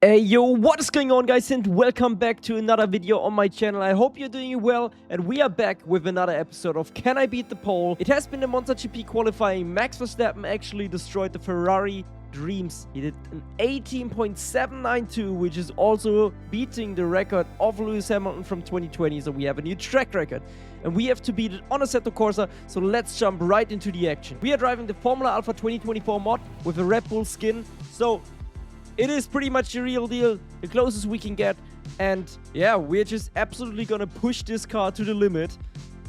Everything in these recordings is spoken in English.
Hey yo, what is going on guys, and welcome back to another video on my channel. I hope you're doing well, and we are back with another episode of Can I Beat the Pole? It has been the Monza GP qualifying. Max Verstappen actually destroyed the Ferrari dreams. He did an 18.792, which is also beating the record of Lewis Hamilton from 2020, so we have a new track record. And we have to beat it on Assetto Corsa, so let's jump right into the action. We are driving the Formula Alpha 2024 mod with a Red Bull skin, so it is pretty much the real deal, the closest we can get. And yeah, we're just absolutely gonna push this car to the limit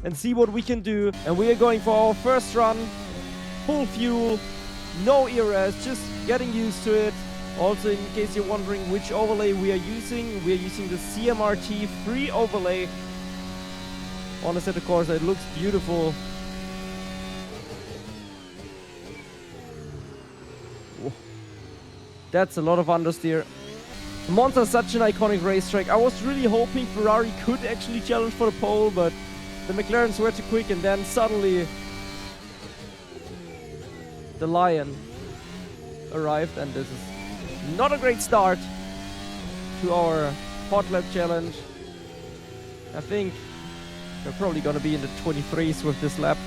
and see what we can do. And we are going for our first run, full fuel, no ERS, just getting used to it. Also, in case you're wondering which overlay we are using the CMRT free overlay on Assetto Corsa. It looks beautiful. That's a lot of understeer. Monza is such an iconic racetrack. I was really hoping Ferrari could actually challenge for the pole, but the McLarens were too quick, and then suddenly the Lion arrived, and this is not a great start to our hot lap challenge. I think we're probably gonna be in the 23s with this lap.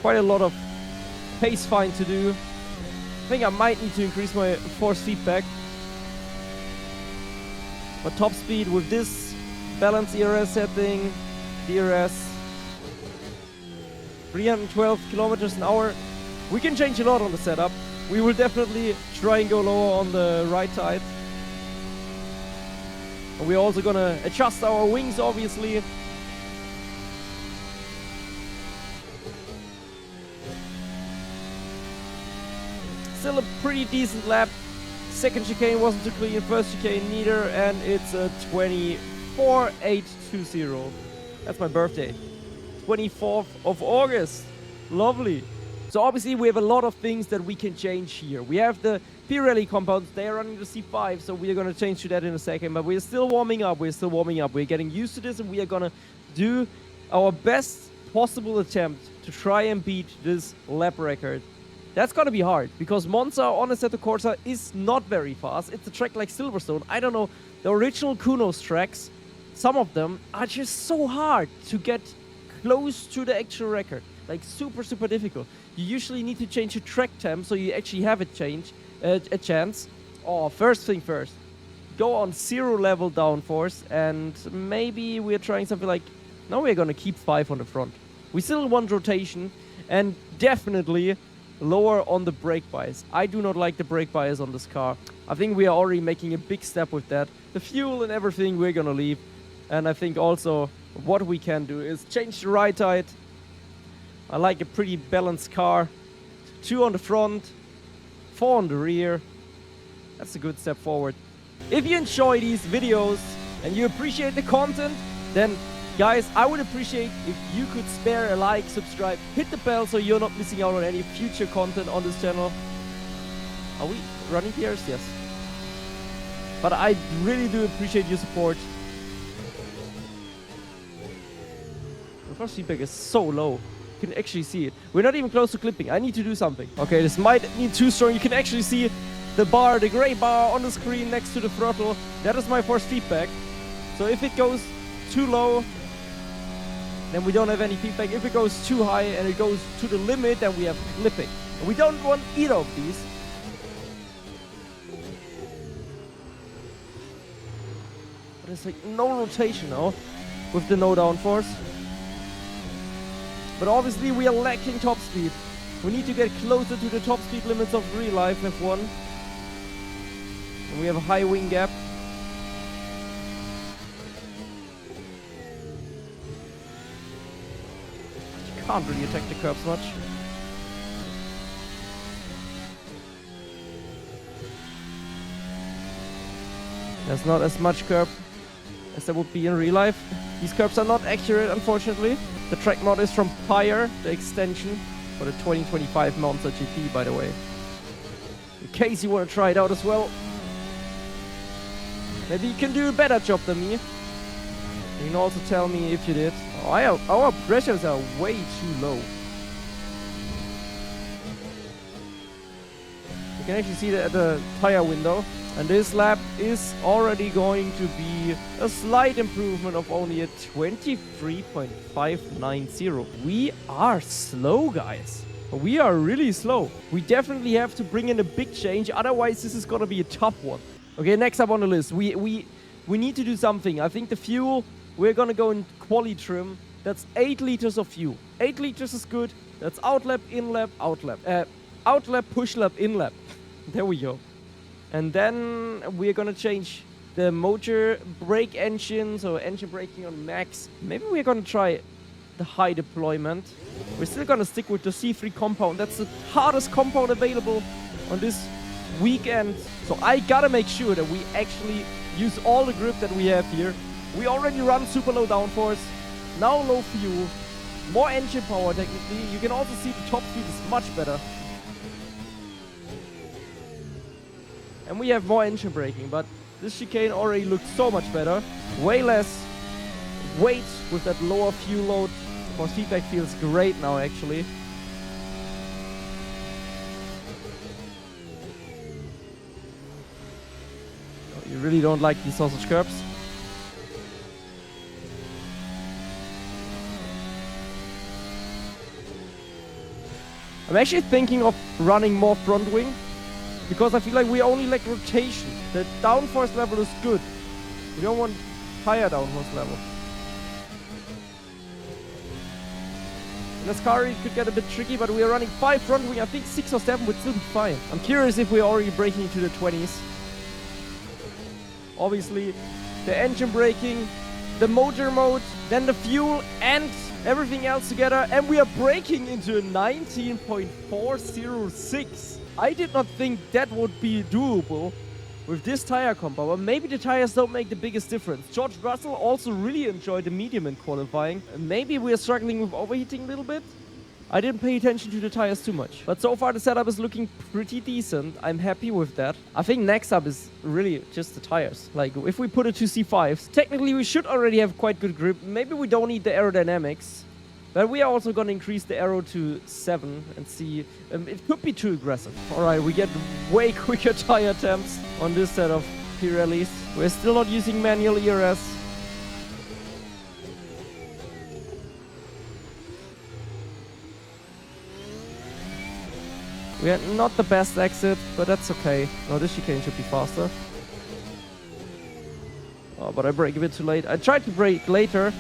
Quite a lot of pace find to do. I think I might need to increase my force feedback. But top speed with this balance ERS setting, DRS, 312 kilometers an hour. We can change a lot on the setup. We will definitely try and go lower on the right side. And we're also gonna adjust our wings, obviously. Still a pretty decent lap. Second chicane wasn't too clean, first chicane neither, and it's a 24.820. That's my birthday. 24th of August. Lovely. So obviously we have a lot of things that we can change here. We have the Pirelli compounds, they are running the C5, so we are going to change to that in a second, but we're still warming up, We're getting used to this, and we are going to do our best possible attempt to try and beat this lap record. That's gonna be hard, because Monza on Assetto Corsa is not very fast. It's a track like Silverstone. I don't know, the original Kunos tracks, some of them are just so hard to get close to the actual record. Like super difficult. You usually need to change your track temp so you actually have a chance. Oh, first thing first. Go on 0 level downforce, and maybe we're trying something like, no, we're gonna keep 5 on the front. We still want rotation, and definitely lower on the brake bias. I do not like the brake bias on this car. I think we are already making a big step with that. The fuel and everything we're gonna leave. And I think also what we can do is change the right side. I like a pretty balanced car. 2 on the front, 4 on the rear. That's a good step forward. If you enjoy these videos and you appreciate the content, then guys, I would appreciate if you could spare a like, subscribe, hit the bell so you're not missing out on any future content on this channel. Are we running PRs? Yes. But I really do appreciate your support. The first feedback is so low. You can actually see it. We're not even close to clipping. I need to do something. Okay, this might need too strong. You can actually see the bar, the gray bar on the screen next to the throttle. That is my force feedback. So if it goes too low, then we don't have any feedback. If it goes too high and it goes to the limit, then we have clipping. And we don't want either of these. But it's like no rotation now with the no downforce. But obviously we are lacking top speed. We need to get closer to the top speed limits of real life F1. And we have a high wing gap. Can't really attack the curbs much. There's not as much curb as there would be in real life. These curbs are not accurate, unfortunately. The track mod is from Pyre, the extension for the 2025 Monza GP, by the way. In case you want to try it out as well. Maybe you can do a better job than me. You can also tell me if you did. Oh, our pressures are way too low. You can actually see that at the tire window. And this lap is already going to be a slight improvement of only a 23.590. We are slow, guys. We are really slow. We definitely have to bring in a big change. Otherwise, this is going to be a tough one. Okay, next up on the list. We need to do something. I think the fuel, we're going to go in quali trim. That's 8 liters of fuel. 8 liters is good. That's outlap, inlap, outlap. Outlap, pushlap, inlap. There we go. And then we're gonna change the motor brake engine, so engine braking on max. Maybe we're gonna try the high deployment. We're still gonna stick with the C3 compound. That's the hardest compound available on this weekend. So I gotta make sure that we actually use all the grip that we have here. We already run super low downforce, now low fuel, more engine power technically. You can also see the top speed is much better. And we have more engine braking, but this chicane already looks so much better. Way less weight with that lower fuel load. Force feedback feels great now, actually. Oh, you really don't like these sausage curbs? I'm actually thinking of running more front wing, because I feel like we only lack rotation. The downforce level is good. We don't want higher downforce level. In Ascari it could get a bit tricky, but we are running 5 front wing. I think 6 or 7 would still be fine. I'm curious if we're already braking into the 20s. Obviously, the engine braking, the motor mode, then the fuel, and everything else together. And we are braking into a 19.406. I did not think that would be doable with this tire combo, but maybe the tires don't make the biggest difference. George Russell also really enjoyed the medium in qualifying. Maybe we are struggling with overheating a little bit. I didn't pay attention to the tires too much. But so far the setup is looking pretty decent. I'm happy with that. I think next up is really just the tires. Like, if we put it to C5s, technically we should already have quite good grip. Maybe we don't need the aerodynamics. But we are also going to increase the aero to 7 and see. It could be too aggressive. Alright, we get way quicker tire temps on this set of Pirellis. We're still not using manual ERS. We had not the best exit, but that's okay. No, this chicane should be faster. Oh, but I brake a bit too late. I tried to brake later,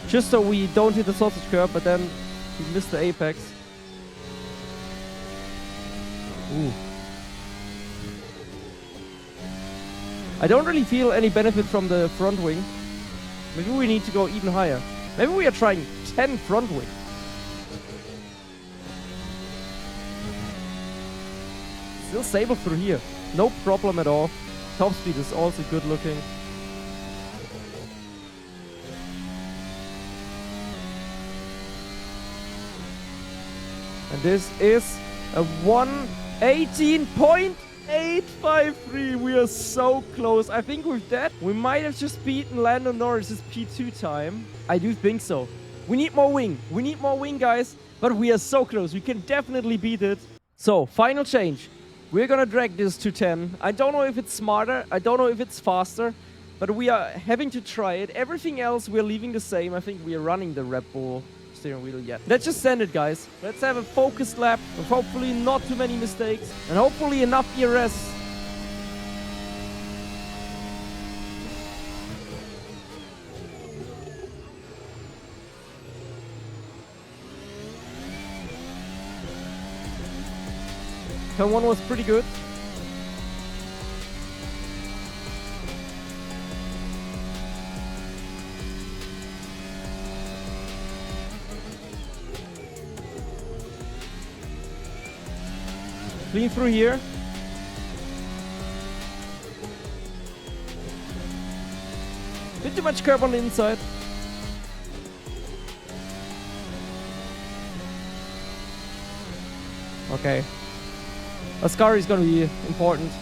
just so we don't hit the sausage curb, but then we missed the apex. Ooh. I don't really feel any benefit from the front wing. Maybe we need to go even higher. Maybe we are trying 10 front wing. Still stable through here. No problem at all. Top speed is also good looking. And this is a 1:18.853. We are so close. I think with that, we might have just beaten Lando Norris's P2 time. I do think so. We need more wing. We need more wing, guys. But we are so close. We can definitely beat it. So, final change. We're gonna drag this to 10. I don't know if it's smarter. I don't know if it's faster. But we are having to try it. Everything else, we're leaving the same. I think we are running the Red Bull steering wheel yet. Let's just send it, guys. Let's have a focused lap with hopefully not too many mistakes and hopefully enough ERS. Turn 1 was pretty good. Clean through here. Bit too much curb on the inside. Okay. Ascari is going to be important.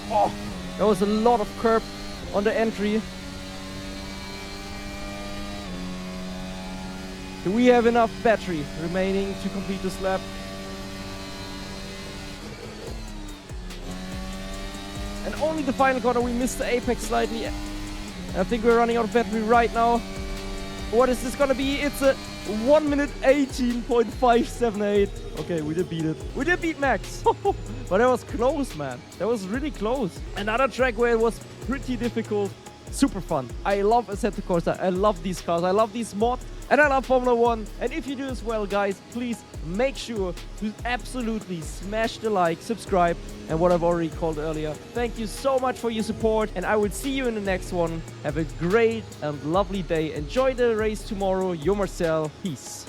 Oh, there was a lot of curb on the entry. Do we have enough battery remaining to complete this lap? And only the final corner, we missed the apex slightly. I think we're running out of battery right now. What is this gonna be? It's a 1 minute 18.578. Okay, we did beat it. We did beat Max. But that was close, man. That was really close. Another track where it was pretty difficult. Super fun. I love Assetto Corsa. I love these cars. I love these mods. And I love Formula 1. And if you do as well, guys, please make sure to absolutely smash the like, subscribe, and what I've already called earlier. Thank you so much for your support, and I will see you in the next one. Have a great and lovely day. Enjoy the race tomorrow. You're Marcel. Peace.